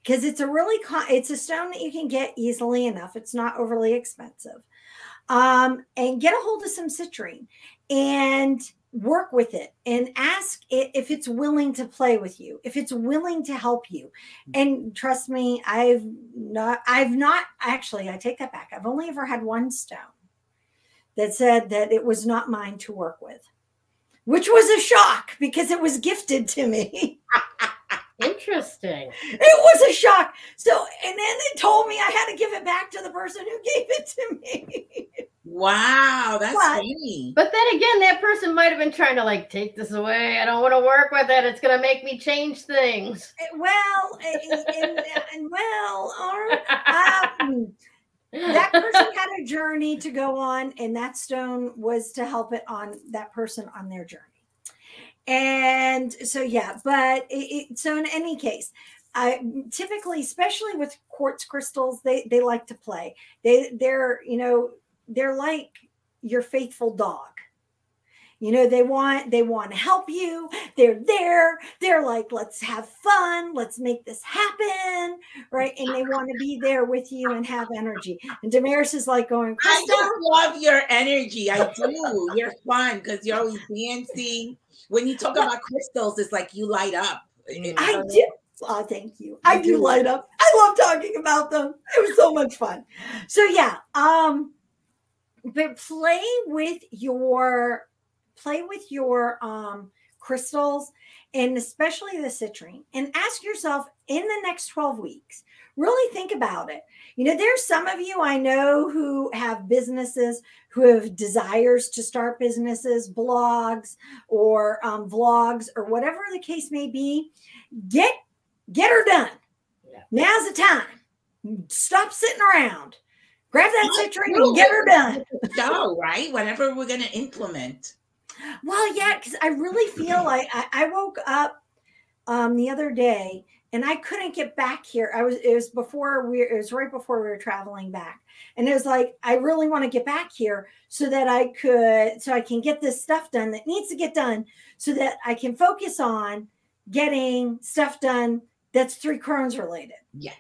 because it's a stone that you can get easily enough. It's not overly expensive. And get a hold of some citrine and work with it and ask it if it's willing to play with you, if it's willing to help you. And trust me, I've not actually, I take that back. I've only ever had one stone that said that it was not mine to work with, which was a shock because it was gifted to me. Interesting. It was a shock. So, and then they told me I had to give it back to the person who gave it to me. Wow, that's funny. But then again, that person might have been trying to take this away. I don't want to work with it. It's going to make me change things. That person had a journey to go on, and that stone was to help that person on their journey. And so, yeah, but so in any case, typically, especially with quartz crystals, they like to play. They're like your faithful dog. They want to help you. They're there. They're like, let's have fun. Let's make this happen. Right. And they want to be there with you and have energy. And Damaris is like going, Krista, I just love your energy. I do. You're fun because you're always dancing. When you talk about crystals, it's like you light up. I do. Oh, thank you. I do light up. I love talking about them. It was so much fun. So yeah. But play with your crystals, and especially the citrine, and ask yourself in the next 12 weeks, really think about it. There's some of you I know who have businesses, who have desires to start businesses, blogs or vlogs or whatever the case may be. Get her done. Yeah. Now's the time. Stop sitting around. Grab that citrine and get her done. Go, right? Whatever we're going to implement. Well, yeah, because I really feel like I woke up the other day and I couldn't get back here. It was right before we were traveling back. And it was like, I really want to get back here so that I can get this stuff done that needs to get done, so that I can focus on getting stuff done that's 3 Crones related. Yeah.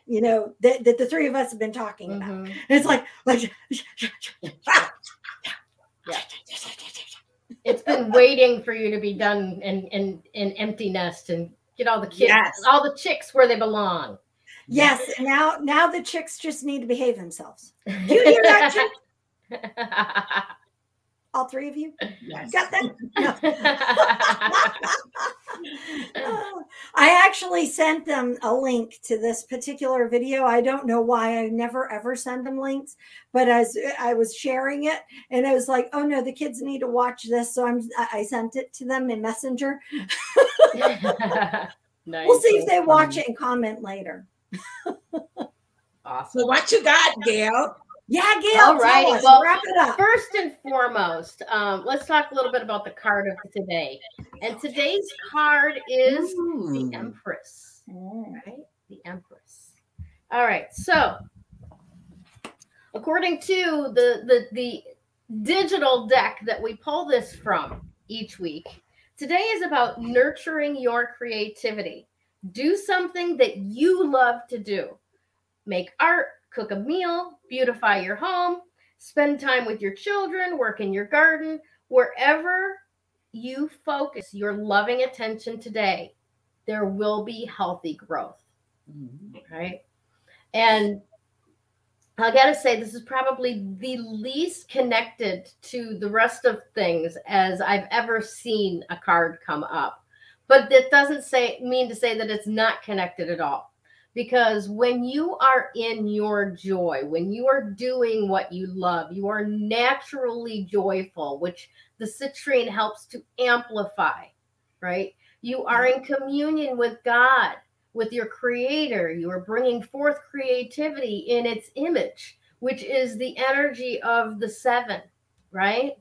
That the three of us have been talking about. And it's like yeah. It's been waiting for you to be done in empty nest and get all the kids, all the chicks where they belong. Yes. Now the chicks just need to behave themselves. Do you hear that, chick? All 3 of you? Yes. Got that? No. I actually sent them a link to this particular video. I don't know why. I never ever send them links, but as I was sharing it, and I was like, "Oh no, the kids need to watch this," so I sent it to them in Messenger. Nice. We'll see if they watch it and comment later. Awesome. So what you got, Gayle? Yeah, Gayle, all right. Well, wrap it up. First and foremost, let's talk a little bit about the card of today. And today's card is the Empress. Right? The Empress. All right. So, according to the digital deck that we pull this from each week, today is about nurturing your creativity. Do something that you love to do. Make art, cook a meal, beautify your home, spend time with your children, work in your garden. Wherever you focus your loving attention today, there will be healthy growth. Right? And I got to say, this is probably the least connected to the rest of things as I've ever seen a card come up. But that doesn't mean to say that it's not connected at all. Because when you are in your joy, when you are doing what you love, you are naturally joyful, which the citrine helps to amplify, right? You are in communion with God, with your creator. You are bringing forth creativity in its image, which is the energy of the 7, right?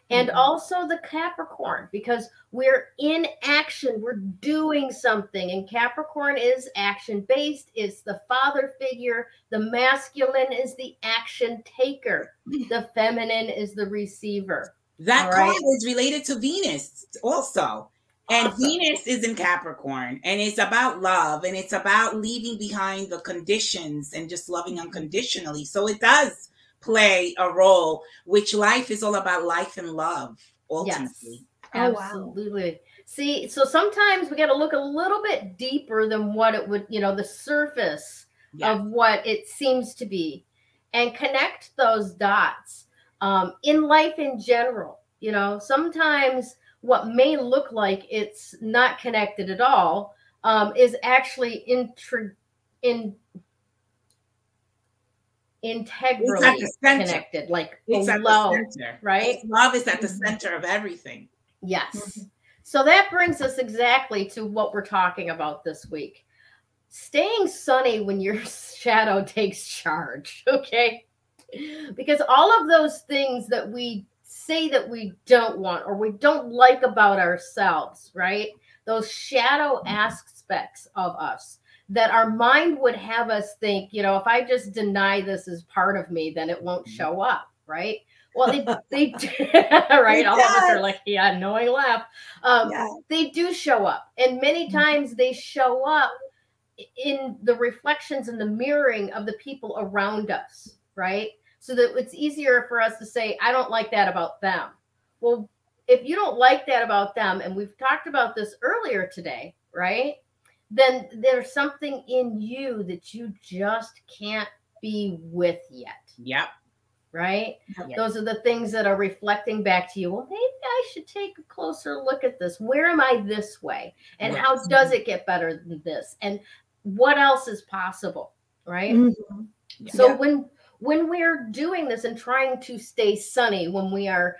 And also the Capricorn, because we're in action, we're doing something. And Capricorn is action-based. It's the father figure. The masculine is the action taker. The feminine is the receiver. That card is related to Venus also. And awesome. Venus is in Capricorn, and it's about love, and it's about leaving behind the conditions and just loving unconditionally. So it does play a role, which life is all about, life and love, ultimately. Yes, absolutely. Wow. See, so sometimes we got to look a little bit deeper than what it would, the surface of what it seems to be, and connect those dots in life in general. Sometimes what may look like it's not connected at all is actually integrally connected, like it's at the center, right? Love is at the center of everything. Yes. So that brings us exactly to what we're talking about this week. Staying sunny when your shadow takes charge, okay? Because all of those things that we say that we don't want or we don't like about ourselves, right? Those shadow aspects of us that our mind would have us think, if I just deny this as part of me, then it won't show up, right? Well, they right? All of us are like, knowing laugh. They do show up. And many times they show up in the reflections and the mirroring of the people around us, right? So that it's easier for us to say, I don't like that about them. Well, if you don't like that about them, and we've talked about this earlier today, right? Then there's something in you that you just can't be with yet. Yep. Right? Yep. Those are the things that are reflecting back to you. Well, maybe I should take a closer look at this. Where am I this way? And how does it get better than this? And what else is possible? Right? Mm-hmm. Yeah. So when we're doing this and trying to stay sunny, when we are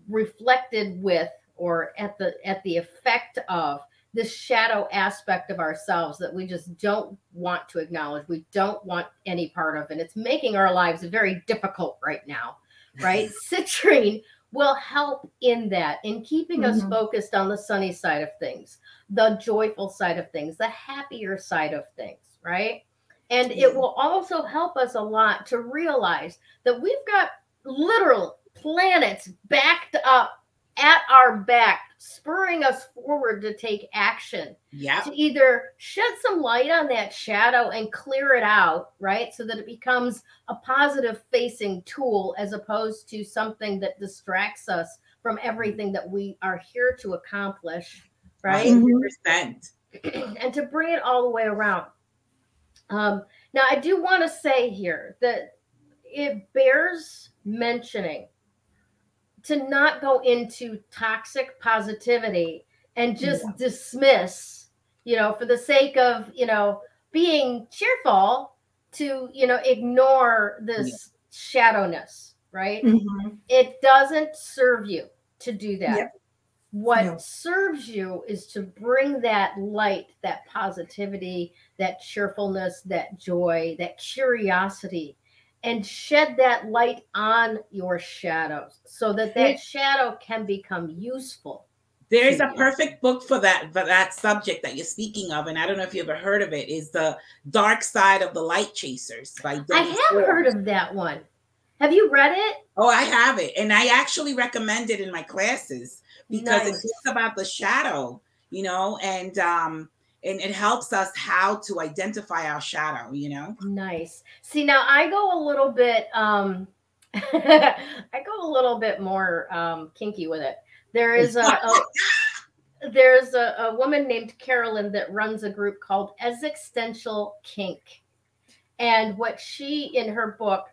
reflected with or at the effect of this shadow aspect of ourselves that we just don't want to acknowledge, we don't want any part of, and it's making our lives very difficult right now, right? Citrine will help in that, in keeping us focused on the sunny side of things, the joyful side of things, the happier side of things, right? And it will also help us a lot to realize that we've got literal planets backed up at our back, spurring us forward to take action, to either shed some light on that shadow and clear it out, right? So that it becomes a positive facing tool as opposed to something that distracts us from everything that we are here to accomplish, right? 100%. And to bring it all the way around. Now, I do want to say here that it bears mentioning to not go into toxic positivity and just dismiss, for the sake of, being cheerful, to, ignore this shadowness, right? Mm-hmm. It doesn't serve you to do that. Yep. What serves you is to bring that light, that positivity, that cheerfulness, that joy, that curiosity, and shed that light on your shadows so that that shadow can become useful. There's a perfect book for that subject that you're speaking of, and I don't know if you ever heard of it. Is The Dark Side of the Light Chasers by I have heard of that one. Have you read it? Oh, I have it, and I actually recommend it in my classes because it's just about the shadow, and it helps us how to identify our shadow, Nice. See, now I go a little bit I go a little bit more kinky with it. There is there's a woman named Carolyn that runs a group called Extensional Kink. And what she, in her book,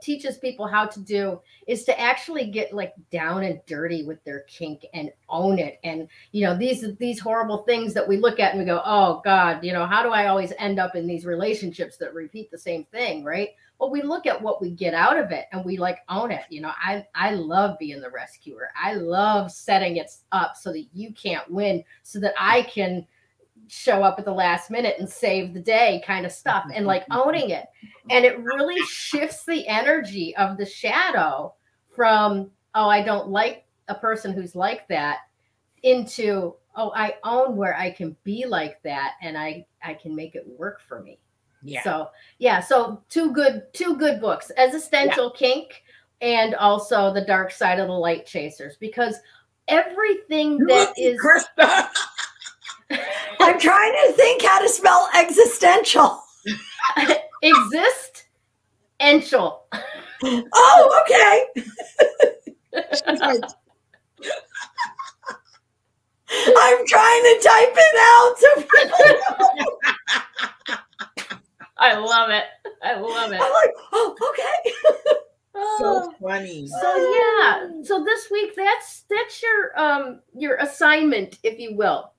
teaches people how to do is to actually get like down and dirty with their kink and own it. And, these horrible things that we look at and we go, oh God, how do I always end up in these relationships that repeat the same thing, right? Well, we look at what we get out of it and we like own it. I love being the rescuer. I love setting it up so that you can't win, so that I can show up at the last minute and save the day kind of stuff, and like owning it. And it really shifts the energy of the shadow from, oh, I don't like a person who's like that, into, oh, I own where I can be like that and I can make it work for me. Yeah. So two good books, Existential Kink and also The Dark Side of the Light Chasers, because everything that is Krista. I'm trying to think how to spell existential. Existential. Oh, okay. I'm trying to type it out so people know. I love it. I'm like, oh, okay. So funny. So this week, that's your assignment, if you will.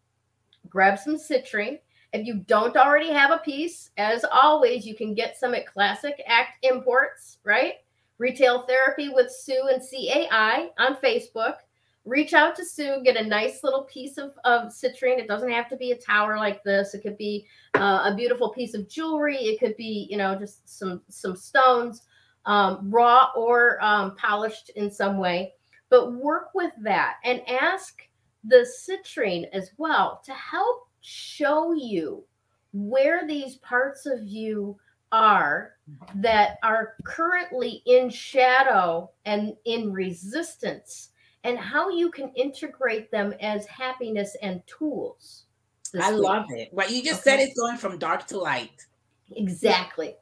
Grab some citrine. If you don't already have a piece, as always, you can get some at Classic Act Imports, right? Retail Therapy with Sue and CAI on Facebook. Reach out to Sue, get a nice little piece of citrine. It doesn't have to be a tower like this. It could be a beautiful piece of jewelry. It could be, just some stones, raw or polished in some way. But work with that and ask the citrine as well to help show you where these parts of you are that are currently in shadow and in resistance, and how you can integrate them as happiness and tools. I love it. What you just said is going from dark to light. Exactly.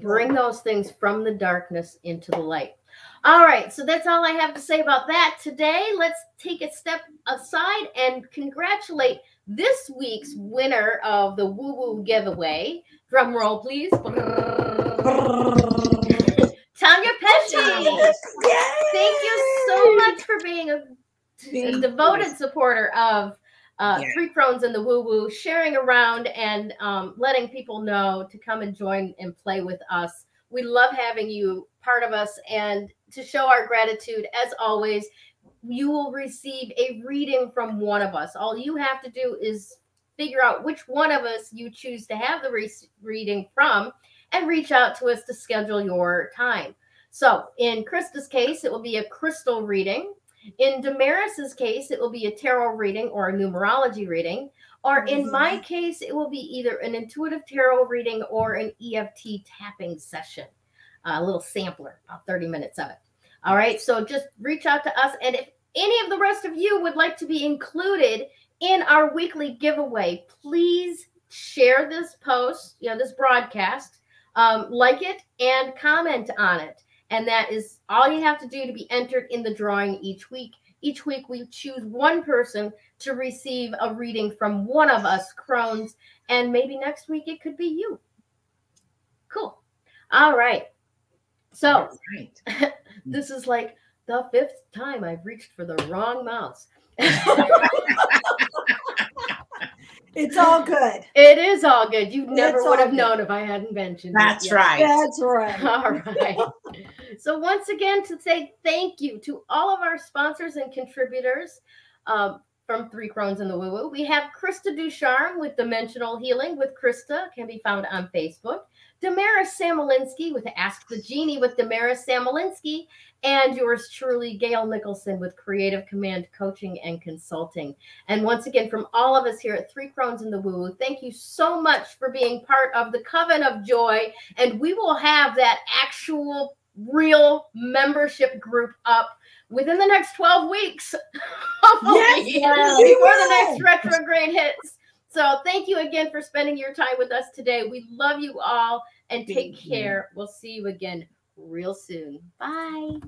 Bring those things from the darkness into the light. All right, so that's all I have to say about that today. Let's take a step aside and congratulate this week's winner of the Woo Woo giveaway. Drum roll, please. Tanya Pesci. Thank you so much for being a devoted supporter of Three Crones and the Woo Woo, sharing around and letting people know to come and join and play with us. We love having you part of us, and to show our gratitude, as always, you will receive a reading from one of us. All you have to do is figure out which one of us you choose to have the reading from and reach out to us to schedule your time. So in Krista's case, it will be a crystal reading. In Damaris's case, it will be a tarot reading or a numerology reading. Or in my case, it will be either an intuitive tarot reading or an EFT tapping session. A little sampler, about 30 minutes of it. All right, so just reach out to us. And if any of the rest of you would like to be included in our weekly giveaway, please share this post, this broadcast, like it and comment on it. And that is all you have to do to be entered in the drawing each week. Each week we choose one person to receive a reading from one of us Crones, and maybe next week it could be you. Cool. All right. So this is like the 5th time I've reached for the wrong mouse. It's all good. It is all good. You never It's would all have good. known if I hadn't mentioned That's it. yet. right. That's right. All right. So once again, to say thank you to all of our sponsors and contributors from Three Crones in the Woo Woo. We have Krista Ducharme with Dimensional Healing with Krista, can be found on Facebook. Damaris Samolinski with Ask the Genie with Damaris Samolinski, and yours truly, Gayle Nicholson with Creative Command Coaching and Consulting. And once again, from all of us here at Three Crones in the Woo Woo, thank you so much for being part of the Coven of Joy. And we will have that actual real membership group up within the next 12 weeks. Yes, before the next retrograde hits. So thank you again for spending your time with us today. We love you all and take care. We'll see you again real soon. Bye.